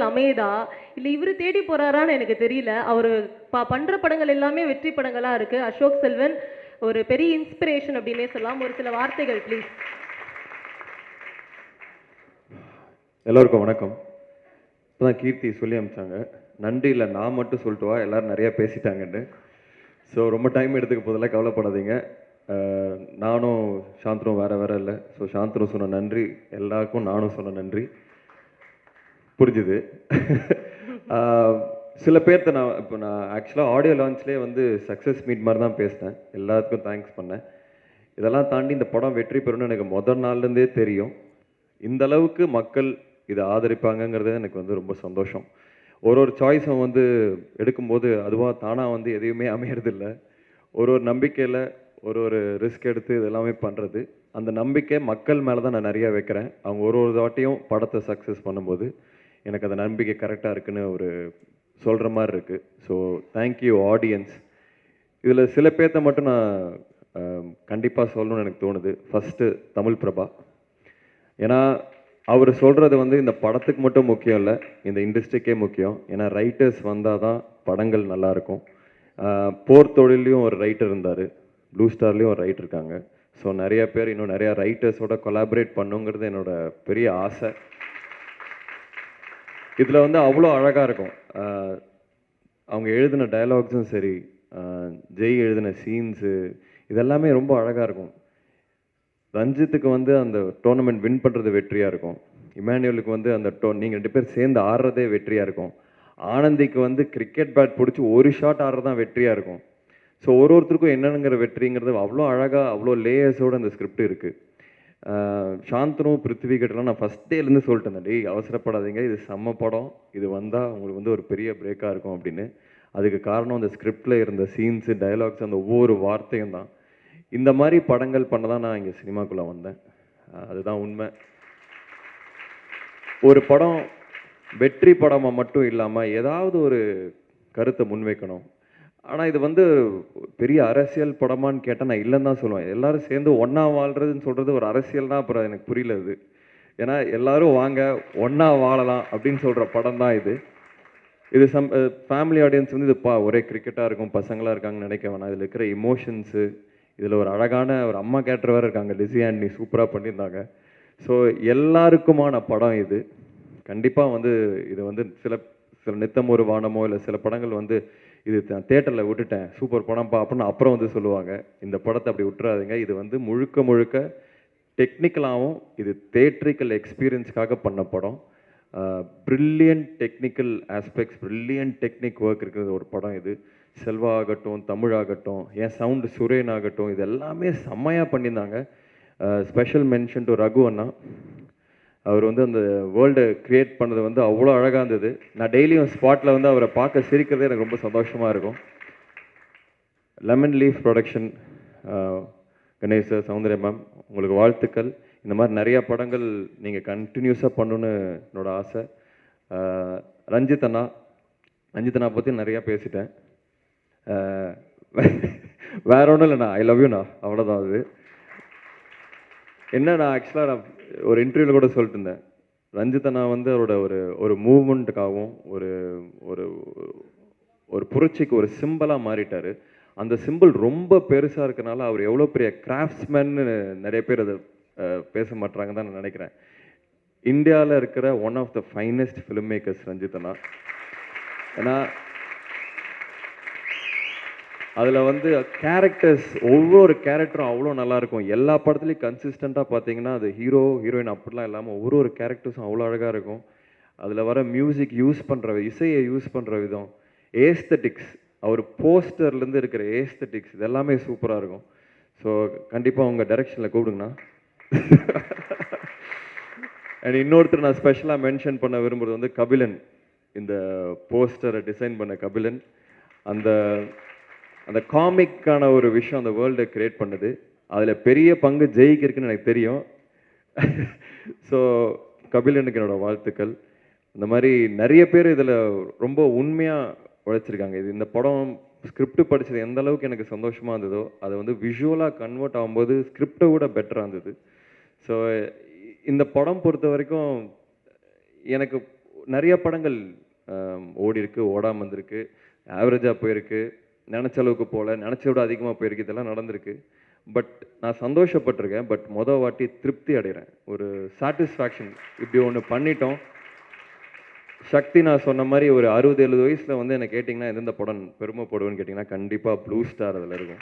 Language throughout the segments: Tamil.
அமையுதா இல்லை இவர் தேடி போறாரான்னு எனக்கு தெரியல. அவர் பண்ற படங்கள் எல்லாமே வெற்றி படங்களா இருக்கு. அசோக் செல்வன் ஒரு பெரிய இன்ஸ்பிரேஷன் அப்படின்னே சொல்லலாம். ஒரு சில வார்த்தைகள் ப்ளீஸ். எல்லோருக்கும் வணக்கம். இப்போதான் கீர்த்தி சொல்லி அனுப்பிச்சாங்க, நன்றி இல்லை நான் மட்டும் சொல்லிட்டு வா, எல்லாரும் நிறையா பேசிட்டாங்கன்னு. ஸோ ரொம்ப டைம் எடுத்துக்க போதெல்லாம் கவலைப்படாதீங்க. நானும் சாந்தனும் வேறு வேறு இல்லை. ஸோ சாந்தனு சொன்ன நன்றி எல்லாருக்கும் நானும் சொன்ன நன்றி புரிஞ்சுது. சில பேர்த்த நான் ஆக்சுவலாக ஆடியோ லான்ச்லேயே வந்து சக்ஸஸ் மீட் மாதிரி தான் பேசினேன். எல்லாத்துக்கும் தேங்க்ஸ் பண்ணேன். இதெல்லாம் தாண்டி இந்த படம் வெற்றி பெறும்னு எனக்கு முதல் நாள்லேருந்தே தெரியும். இந்த அளவுக்கு மக்கள் இதை ஆதரிப்பாங்கங்கிறது எனக்கு வந்து ரொம்ப சந்தோஷம். ஒரு சாய்ஸும் வந்து எடுக்கும்போது அதுவாக தானாக வந்து எதையுமே அமையறதில்லை. ஒரு நம்பிக்கையில் ஒரு ரிஸ்க் எடுத்து இதெல்லாமே பண்ணுறது. அந்த நம்பிக்கை மக்கள் மேலே தான் நான் நிறையா வைக்கிறேன். அவங்க ஒரு வாட்டியும் படத்தை சக்ஸஸ் பண்ணும்போது எனக்கு அந்த நம்பிக்கை கரெக்டாக இருக்குன்னு ஒரு சொல்கிற மாதிரி இருக்குது. So thank you audience. இதில் சில பேர்த்த மட்டும் நான் கண்டிப்பாக சொல்லணும்னு எனக்கு தோணுது. ஃபஸ்ட்டு தமிழ் பிரபா. ஏன்னா அவர் சொல்கிறது வந்து இந்த படத்துக்கு மட்டும் முக்கியம் இல்லை, இந்த இண்டஸ்ட்ரிக்கே முக்கியம். ஏன்னா ரைட்டர்ஸ் வந்தால் தான் படங்கள் நல்லாயிருக்கும். போர் தொழிலையும் ஒரு ரைட்டர் இருந்தார், ப்ளூ ஸ்டார்லேயும் ஒரு ரைட்டர் இருக்காங்க. ஸோ நிறைய பேர் இன்னும் நிறையா ரைட்டர்ஸோட கொலாபரேட் பண்ணுங்கிறது என்னோட பெரிய ஆசை. இதில் வந்து அவ்வளோ அழகாக இருக்கும். அவங்க எழுதின டயலாக்ஸும் சரி, ஜெய் எழுதின சீன்ஸு இதெல்லாமே ரொம்ப அழகாக இருக்கும். ரஞ்சித்துக்கு வந்து அந்த டோர்னமெண்ட் வின் பண்ணுறது வெற்றியாக இருக்கும். இமானுவேலுக்கு வந்து அந்த நீங்கள் 2 பேர் சேர்ந்து ஆடுறதே வெற்றியாக இருக்கும். ஆனந்திக்கு வந்து கிரிக்கெட் பேட் பிடிச்சி ஒரு ஷாட் ஆடுறது தான் வெற்றியாக இருக்கும். ஸோ ஒருத்தருக்கும் என்னென்னங்கிற வெற்றிங்கிறது அவ்வளோ அழகாக அவ்வளோ லேயர்ஸோடு அந்த ஸ்கிரிப்ட் இருக்குது. சாந்தனும் பிருத்திவி கிட்டலாம் நான் ஃபஸ்ட் டேலேருந்து சொல்லிட்டேன், டேய் அவசரப்படாதீங்க, இது செம்ம படம், இது வந்தால் உங்களுக்கு வந்து ஒரு பெரிய பிரேக்காக இருக்கும் அப்படின்னு. அதுக்கு காரணம் அந்த ஸ்கிரிப்டில் இருந்த சீன்ஸு, டைலாக்ஸ், அந்த ஒவ்வொரு வார்த்தையும் தான். இந்த மாதிரி படங்கள் பண்ண தான் நான் இங்கே சினிமாக்குள்ளே வந்தேன். அதுதான் உண்மை. ஒரு படம் வெற்றி படமாக மட்டும் இல்லாமல் ஏதாவது ஒரு கருத்தை முன்வைக்கணும். ஆனால் இது வந்து பெரிய அரசியல் படமான்னு கேட்டால் நான் இல்லைன்னு தான் சொல்லுவேன். எல்லோரும் சேர்ந்து ஒன்றா வாழ்கிறதுன்னு சொல்கிறது ஒரு அரசியல் தான். அப்புறம் எனக்கு புரியல இது. ஏன்னா எல்லோரும் வாங்க ஒன்றா வாழலாம் அப்படின்னு சொல்கிற படம் தான் இது. இது ஃபேமிலி ஆடியன்ஸ் வந்து இது ஒரே கிரிக்கெட்டாக இருக்கும், பசங்களாக இருக்காங்கன்னு நினைக்க வேணாம். இதில் இருக்கிற இமோஷன்ஸு, இதில் ஒரு அழகான ஒரு அம்மா கேரக்டர் வேறு இருக்காங்க, லிஸி ஆண்டனி சூப்பராக பண்ணியிருந்தாங்க. ஸோ எல்லாருக்குமான படம் இது. கண்டிப்பாக வந்து இது வந்து சில நித்தம் ஒரு வானமோ இல்லை சில படங்கள் வந்து இது தேட்டரில் விட்டுட்டேன், சூப்பர் படம்ப்பா அப்படின்னு அப்புறம் வந்து சொல்லுவாங்க. இந்த படத்தை அப்படி விட்டுறாதீங்க. இது வந்து முழுக்க முழுக்க டெக்னிக்கலாகவும் இது தேட்ரிக்கல் எக்ஸ்பீரியன்ஸ்க்காக பண்ண படம். Brilliant technical aspects, brilliant technique work இருக்கிறது ஒரு படம் இது. செல்வா ஆகட்டும், தமிழ் ஆகட்டும், என் சவுண்டு சுரேன் ஆகட்டும், இது எல்லாமே செம்மையாக பண்ணியிருந்தாங்க. ஸ்பெஷல் மென்ஷன் டு ரகு அண்ணா. அவர் வந்து அந்த வேர்ல்டை க்ரியேட் பண்ணது வந்து அவ்வளோ அழகாக இருந்தது. நான் டெய்லியும் ஸ்பாட்டில் வந்து அவரை பார்க்க சிரிக்கிறதே எனக்கு ரொம்ப சந்தோஷமாக இருக்கும். Lemon leaf production, Ganesh sir, Soundarya ma'am, உங்களுக்கு வாழ்த்துக்கள். இந்த மாதிரி நிறையா படங்கள் நீங்கள் கண்டினியூஸாக பண்ணணுன்னு என்னோட ஆசை. ரஞ்சித் அண்ணா பற்றி நிறையா பேசிட்டேன். வேற ஒன்றும் இல்லைண்ணா, ஐ லவ் யூண்ணா, அவ்வளோதான். அது என்ன, நான் ஆக்சுவலாக நான் ஒரு இன்டர்வியூவில் கூட சொல்லிட்டு இருந்தேன், ரஞ்சித் அண்ணா வந்து அவரோட ஒரு மூவ்மெண்ட்டுக்காகவும் ஒரு புரட்சிக்கு ஒரு சிம்பிளாக மாறிட்டார். அந்த சிம்பிள் ரொம்ப பெருசாக இருக்கனால அவர் எவ்வளோ பெரிய கிராஃப்ட்ஸ்மேன்னு நிறைய பேர் அதை பேச மாட்டாங்க தான் நான் நினைக்கிறேன். இந்தியாவில் இருக்கிற one of the finest film makers Ranjith அண்ணா. ஏன்னா அதில் வந்து கேரக்டர்ஸ், ஒவ்வொரு கேரக்டரும் அவ்வளோ நல்லாயிருக்கும். எல்லா படத்துலையும் கன்சிஸ்டண்ட்டாக பார்த்தீங்கன்னா அது ஹீரோ ஹீரோயின் அப்படிலாம் இல்லாமல் ஒவ்வொரு கேரக்டர்ஸும் அவ்வளோ அழகாக இருக்கும். அதில் வர மியூசிக் யூஸ் பண்ணுற இசையை யூஸ் பண்ணுற விதம், ஏஸ்தட்டிக்ஸ், அவர் போஸ்டர்லேருந்து இருக்கிற ஏஸ்தட்டிக்ஸ், இது எல்லாமே சூப்பராக இருக்கும். ஸோ கண்டிப்பாக உங்கள் டைரெக்ஷனில் கூப்பிடுங்கண்ணா. அண்ட் இன்னொருத்தர் நான் ஸ்பெஷலாக மென்ஷன் பண்ண விரும்புகிறது வந்து கபிலன். இந்த போஸ்டரை டிசைன் பண்ண கபிலன். அந்த காமிக்கான ஒரு விஷயம் அந்த வேர்ல்டை கிரியேட் பண்ணுது. அதில் பெரிய பங்கு ஜெயிக்கு இருக்குன்னு எனக்கு தெரியும். ஸோ கபிலனுக்கு என்னோடய வாழ்த்துக்கள். இந்த மாதிரி நிறைய பேர் இதில் ரொம்ப உண்மையாக உழைச்சிருக்காங்க. இந்த படம் ஸ்கிரிப்ட் படித்தது எந்த அளவுக்கு எனக்கு சந்தோஷமாக இருந்ததோ அதை வந்து விஷுவலாக கன்வெர்ட் ஆகும்போது ஸ்கிரிப்டை விட பெட்டராக இருந்தது. ஸோ இந்த படம் பொறுத்த வரைக்கும் எனக்கு நிறைய படங்கள் ஓடி இருக்கு, ஓடாமல் வந்திருக்கு, ஆவரேஜாக போயிருக்கு, நினச்ச அளவுக்கு போகல, நினச்ச விட அதிகமாக போயிருக்கு, இதெல்லாம் நடந்திருக்கு. பட் நான் சந்தோஷப்பட்டிருக்கேன். பட் வாட்டி திருப்தி அடைகிறேன், ஒரு சாட்டிஸ்ஃபேக்ஷன். இப்படி ஒன்று பண்ணிட்டோம். சக்தி நான் சொன்ன மாதிரி ஒரு 60-70 வயசில் வந்து என்ன கேட்டிங்கன்னா எந்தெந்த படம் பெருமைப்படுவேன்னு கேட்டிங்கன்னா கண்டிப்பாக ப்ளூ ஸ்டார் அதில் இருக்கும்.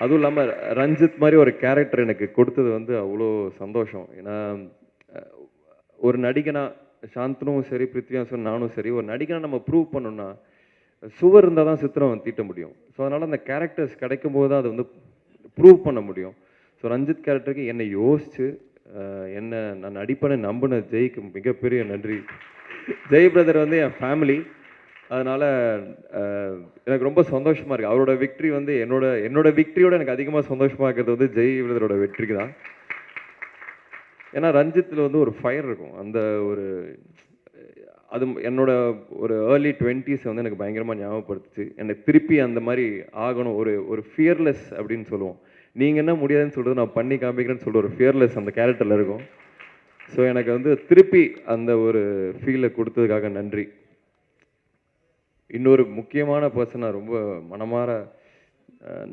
அதுவும் இல்லாமல் ரஞ்சித் மாதிரி ஒரு கேரக்டர் எனக்கு கொடுத்தது வந்து அவ்வளோ சந்தோஷம். ஏன்னா ஒரு நடிகனா சாந்தனும் சரி, பிருத்வியும் சரி, நானும் சரி, ஒரு நடிகனா நம்ம ப்ரூவ் பண்ணோம்னா சுவர் இருந்தால் தான் சித்திரம் தீட்ட முடியும். ஸோ அதனால் அந்த கேரக்டர்ஸ் கிடைக்கும் போது தான் அது வந்து ப்ரூவ் பண்ண முடியும். ஸோ ரஞ்சித் கேரக்டருக்கு என்னை யோசித்து என்ன நான் நடிப்பேன்னு நம்பின ஜெய்க்கு மிகப்பெரிய நன்றி. ஜெய் பிரதர் வந்து என் ஃபேமிலி, அதனால் எனக்கு ரொம்ப சந்தோஷமாக இருக்குது. அவரோட விக்ட்ரி வந்து என்னோட விக்ட்ரியோட எனக்கு அதிகமாக சந்தோஷமாக இருக்கிறது வந்து ஜெய் பிரதரோட வெற்றிக்கு தான். ஏன்னா ரஞ்சித்தில் வந்து ஒரு ஃபயர் இருக்கும். அந்த ஒரு அது என்னோட ஒரு ஏர்லி 20s வந்து எனக்கு பயங்கரமாக ஞாபகப்படுத்துச்சு. எனக்கு திருப்பி அந்த மாதிரி ஆகணும், ஒரு ஃபியர்லெஸ் அப்படின்னு சொல்லுவோம். நீங்கள் என்ன முடியாதுன்னு சொல்கிறது நான் பண்ணி காமிக்கிறேன்னு சொல்கிற ஒரு ஃபியர்லெஸ் அந்த கேரக்டரில் இருக்கும். ஸோ எனக்கு வந்து திருப்பி அந்த ஒரு ஃபீலை கொடுத்ததுக்காக நன்றி. இன்னொரு முக்கியமான பர்சனாக ரொம்ப மனமார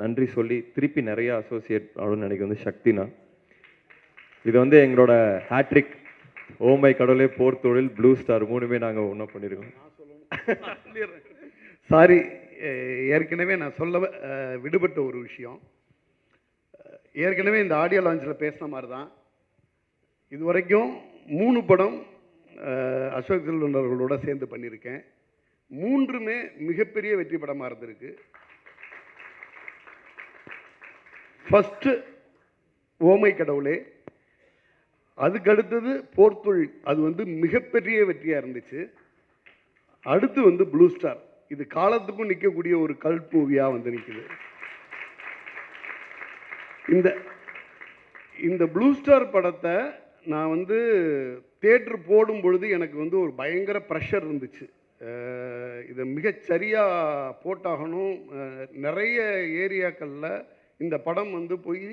நன்றி சொல்லி திருப்பி நிறையா அசோசியேட் ஆகணும்னு நினைக்க வந்து சக்தினா. இது வந்து எங்களோட ஹேட்ரிக். ஓமை கடவுளே, போர் தொழில், ப்ளூ ஸ்டார் 3மே நாங்கள் ஒன்றா பண்ணியிருக்கோம். சாரி, ஏற்கனவே நான் சொல்ல விடுபட்ட ஒரு விஷயம். ஏற்கனவே இந்த ஆடியோ லான்ச்சில் பேசின மாதிரி தான் இது வரைக்கும் 3 படம் அசோக் செல்வன் அவர்களோட சேர்ந்து பண்ணியிருக்கேன். 3மே மிகப்பெரிய வெற்றி படமாக இருந்திருக்கு. ஃபஸ்ட்டு ஓமை கடவுளே, அதுக்கு அடுத்தது போர்த்தொழில், அது வந்து மிகப்பெரிய வெற்றியாக இருந்துச்சு. அடுத்து வந்து ப்ளூ ஸ்டார், இது காலத்துக்கும் நிற்கக்கூடிய ஒரு கல்ட் மூவியாக வந்து நிற்குது. இந்த ப்ளூ ஸ்டார் படத்தை நான் வந்து தியேட்டர் போடும் பொழுது எனக்கு வந்து ஒரு பயங்கர ப்ரெஷர் இருந்துச்சு. இதை மிகச்சரியாக போட்டாகணும், நிறைய ஏரியாக்களில் இந்த படம் வந்து போய்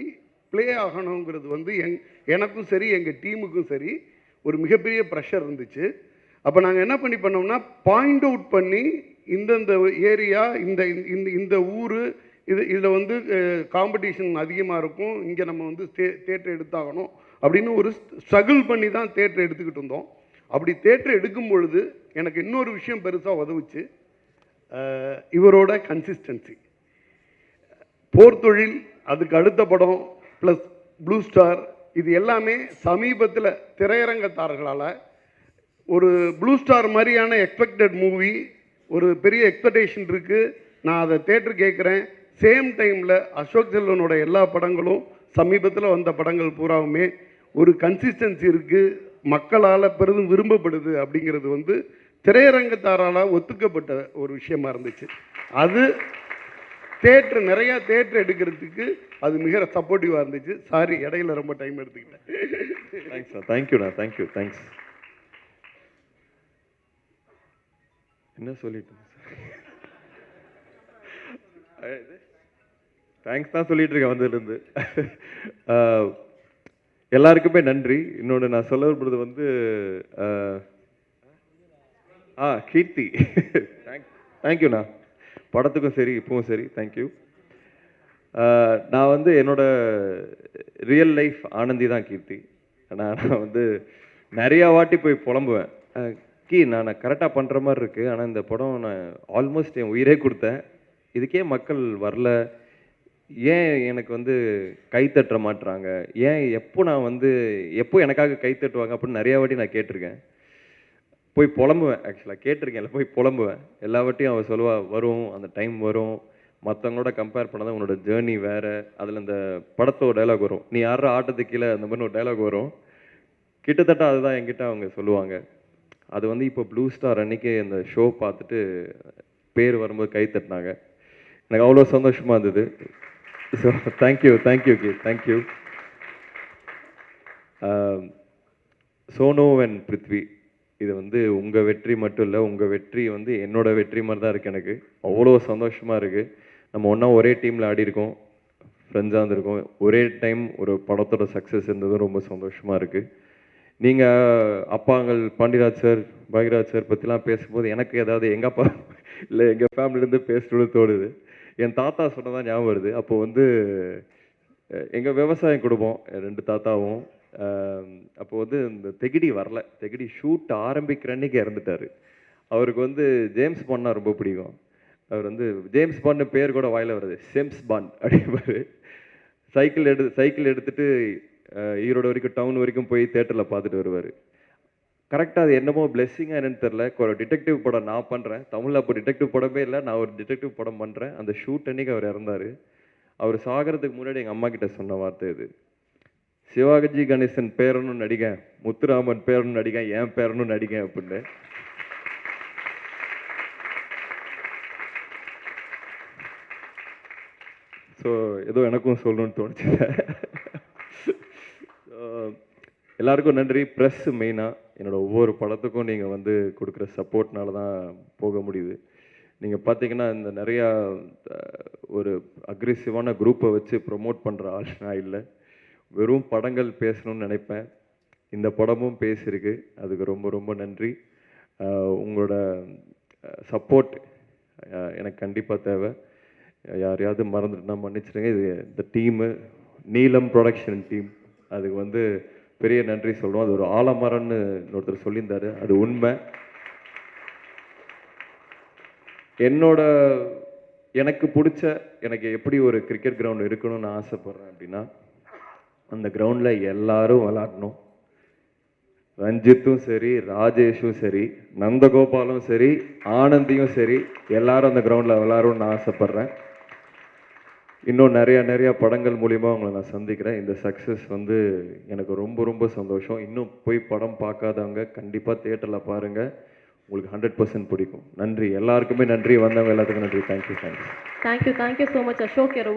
ப்ளே ஆகணுங்கிறது வந்து எனக்கும் சரி எங்கள் டீமுக்கும் சரி ஒரு மிகப்பெரிய ப்ரெஷர் இருந்துச்சு. அப்போ நாங்கள் என்ன பண்ணோம்னா பாயிண்ட் அவுட் பண்ணி இந்தந்த ஏரியா, இந்த ஊர், இதில் வந்து காம்படிஷன் அதிகமாக இருக்கும், இங்கே நம்ம வந்து தேட்டர் எடுத்தாகணும் அப்படின்னு ஒரு ஸ்ட்ரகிள் பண்ணி தான் தேட்டர் எடுத்துக்கிட்டு இருந்தோம். அப்படி தேட்டர் எடுக்கும் பொழுது எனக்கு இன்னொரு விஷயம் பெருசாக உதவுச்சு, இவரோட கன்சிஸ்டன்சி. போர் தொழில், அதுக்கு அடுத்த படம், ப்ளஸ் ப்ளூ ஸ்டார், இது எல்லாமே சமீபத்தில் திரையரங்கத்தார்களால் ஒரு ப்ளூ ஸ்டார் மாதிரியான எக்ஸ்பெக்டட் மூவி, ஒரு பெரிய எக்ஸ்பெக்டேஷன் இருக்குது, நான் அதை தேட்டர் கேட்குறேன். சேம் டைமில் அசோக் செல்வனோட எல்லா படங்களும், சமீபத்தில் வந்த படங்கள் பூராவுமே ஒரு கன்சிஸ்டன்சி இருக்குது, மக்களால் பெரிதும் விரும்பப்படுது அப்படிங்கிறது வந்து திரையரங்கத்தாரால் ஒத்துக்கப்பட்ட ஒரு விஷயமா இருந்துச்சு. அது தேட்டர், நிறையா தேட்டர் எடுக்கிறதுக்கு அது மிக சப்போர்ட்டிவாக இருந்துச்சு. சாரி, இடையில ரொம்ப டைம் எடுத்துக்கிட்டேன். தேங்க்ஸ்ண்ணா, தேங்க்யூண்ணா, தேங்க்யூ, தேங்க்ஸ். என்ன சொல்லிட்டு தேங்க்ஸ் தான் சொல்லிட்டு இருக்கேன் வந்ததுலேருந்து. எல்லாருக்குமே நன்றி. இன்னொன்று நான் சொல்ல விரும்புறது வந்து கீர்த்தி, தேங்க்யூண்ணா. படத்துக்கும் சரி இப்பவும் சரி தேங்க்யூ. நான் வந்து என்னோட ரியல் லைஃப் ஆனந்தி தான் கீர்த்தி. நான் வந்து நிறையா வாட்டி போய் புலம்புவேன், நான் கரெக்டாக பண்ணுற மாதிரி இருக்குது, ஆனால் இந்த படம் நான் ஆல்மோஸ்ட் என் உயிரே கொடுத்தேன், இதுக்கே மக்கள் வரல, ஏன் எனக்கு வந்து கை தட்ட மாட்டுறாங்க, ஏன் எப்போ எனக்காக கை தட்டுவாங்க அப்படின்னு நிறையா வாட்டி நான் கேட்டிருக்கேன். போய் புலம்புவேன், ஆக்சுவலாக கேட்டிருக்கேன், இல்லை போய் புலம்புவேன். எல்லா வாட்டியும் அவள் சொல்லுவா, வரும் அந்த டைம் வரும், மற்றவங்களோட கம்பேர் பண்ணாதான் உன்னோட ஜேர்னி வேறு. அதில் இந்த படத்தோட டைலாக் வரும், நீ யார ஆட்டத்துக்கு கீழே, அந்த மாதிரி ஒரு டைலாக் வரும். கிட்டத்தட்ட அதுதான் என்கிட்ட அவங்க சொல்லுவாங்க. அது வந்து இப்போ ப்ளூ ஸ்டார் அன்னைக்கு அந்த ஷோ பார்த்துட்டு பேர் வரும்போது கை தட்டினாங்க, எனக்கு அவ்வளோ சந்தோஷமாக இருந்தது. So thank you, thank you Ki, thank you. Sonu and Prithvi, இது வந்து உங்கள் வெற்றி மட்டும் இல்லை, உங்கள் வெற்றி வந்து என்னோட வெற்றி மாதிரி தான் இருக்குது. எனக்கு அவ்வளோ சந்தோஷமாக இருக்குது. நம்ம ஒன்றா ஒரே டீமில் ஆடிருக்கோம், ஃப்ரெண்ட்ஸாக இருந்திருக்கோம், ஒரே டைம் ஒரு படத்தோட சக்ஸஸ் இருந்ததும் ரொம்ப சந்தோஷமாக இருக்குது. நீங்கள் அப்பாங்கள் பாண்டியராஜ் சார் பாக்யராஜ் சார் பற்றிலாம் பேசும்போது எனக்கு ஏதாவது எங்கள் அப்பா இல்லை எங்கள் ஃபேமிலியிலேருந்து பேசணும்னு தோணுது. என் தாத்தா சொன்னதான் ஞாபகம் வருது. அப்போது வந்து எங்கள் விவசாயம் குடும்பம் 2 தாத்தாவும் அப்போ வந்து இந்த தெகிடி வரல. தெகிடி ஷூட் ஆரம்பிக்கிற அன்னைக்கு இறந்துட்டார். அவருக்கு வந்து ஜேம்ஸ் பாண்ட்னா ரொம்ப பிடிக்கும். அவர் வந்து ஜேம்ஸ் பாண்ட்னு பேர் கூட வாயில வருது. சேம்ஸ் பாண்ட் அப்படிம்பாரு. சைக்கிள் எடுத்துட்டு ஈரோடு வரைக்கும் டவுன் வரைக்கும் போய் தேட்டரில் பார்த்துட்டு வருவார். கரெக்டாக அது என்னமோ பிளெஸ்ஸிங்காக என்னன்னு தெரில. ஒரு டிடெக்டிவ் படம் நான் பண்ணுறேன். தமிழில் அப்போ டிடெக்டிவ் படமே இல்லை. நான் ஒரு டிடெக்டிவ் படம் பண்ணுறேன். அந்த ஷூட் அன்னைக்கு அவர் இறந்தார். அவர் சாகிறதுக்கு முன்னாடி எங்கள் அம்மா கிட்ட சொன்ன வார்த்தை இது. சிவாஜி கணேசன் பேரனும் நடிக, முத்துராமன் பேரனும் நடிக, என் பேரனும் நடிக அப்படின்னு. ஸோ ஏதோ எனக்கும் சொல்லணும்னு தோணுச்சு. எல்லாருக்கும் நன்றி. ப்ரெஸ் மெயினாக என்னோடய ஒவ்வொரு படத்துக்கும் நீங்கள் வந்து கொடுக்குற சப்போர்ட்னால தான் போக முடியுது. நீங்கள் பார்த்தீங்கன்னா இந்த நிறையா ஒரு அக்ரெசிவான குரூப்பை வச்சு ப்ரொமோட் பண்ணுற ஆள் நான் இல்லை. வெறும் படங்கள் பேசணும்னு நினைப்பேன். இந்த படமும் பேசியிருக்கு. அதுக்கு ரொம்ப ரொம்ப நன்றி. உங்களோட சப்போர்ட் எனக்கு கண்டிப்பாக தேவை. யாரையாவது மறந்துட்டுனா மன்னிச்சிடுங்க. இது இந்த டீமு நீலம் ப்ரொடக்ஷன் டீம் அதுக்கு வந்து பெரிய நன்றி சொல்கிறோம். அது ஒரு ஆலமரம்னு ஒருத்தர் சொல்லியிருந்தார். அது உண்மை. எனக்கு பிடிச்ச எனக்கு எப்படி ஒரு கிரிக்கெட் கிரவுண்ட் இருக்கணும்னு நான் ஆசைப்பட்றேன் அப்படின்னா, அந்த கிரவுண்டில் எல்லாரும் விளாடணும். ரஞ்சித்தும் சரி, ராஜேஷும் சரி, நந்தகோபாலும் சரி, ஆனந்தியும் சரி, எல்லாரும் அந்த கிரவுண்டில் விளாடணும்னு நான் ஆசைப்பட்றேன். இன்னும் நிறையா படங்கள் மூலிமா உங்களை நான் சந்திக்கிறேன். இந்த சக்ஸஸ் வந்து எனக்கு ரொம்ப ரொம்ப சந்தோஷம். இன்னும் போய் படம் பார்க்காதவங்க கண்டிப்பாக தியேட்டரில் பாருங்கள். உங்களுக்கு 100% பிடிக்கும். நன்றி எல்லாருக்குமே. நன்றி வந்தவங்க எல்லாத்துக்கும் நன்றி. Thank you so much Ashok. Your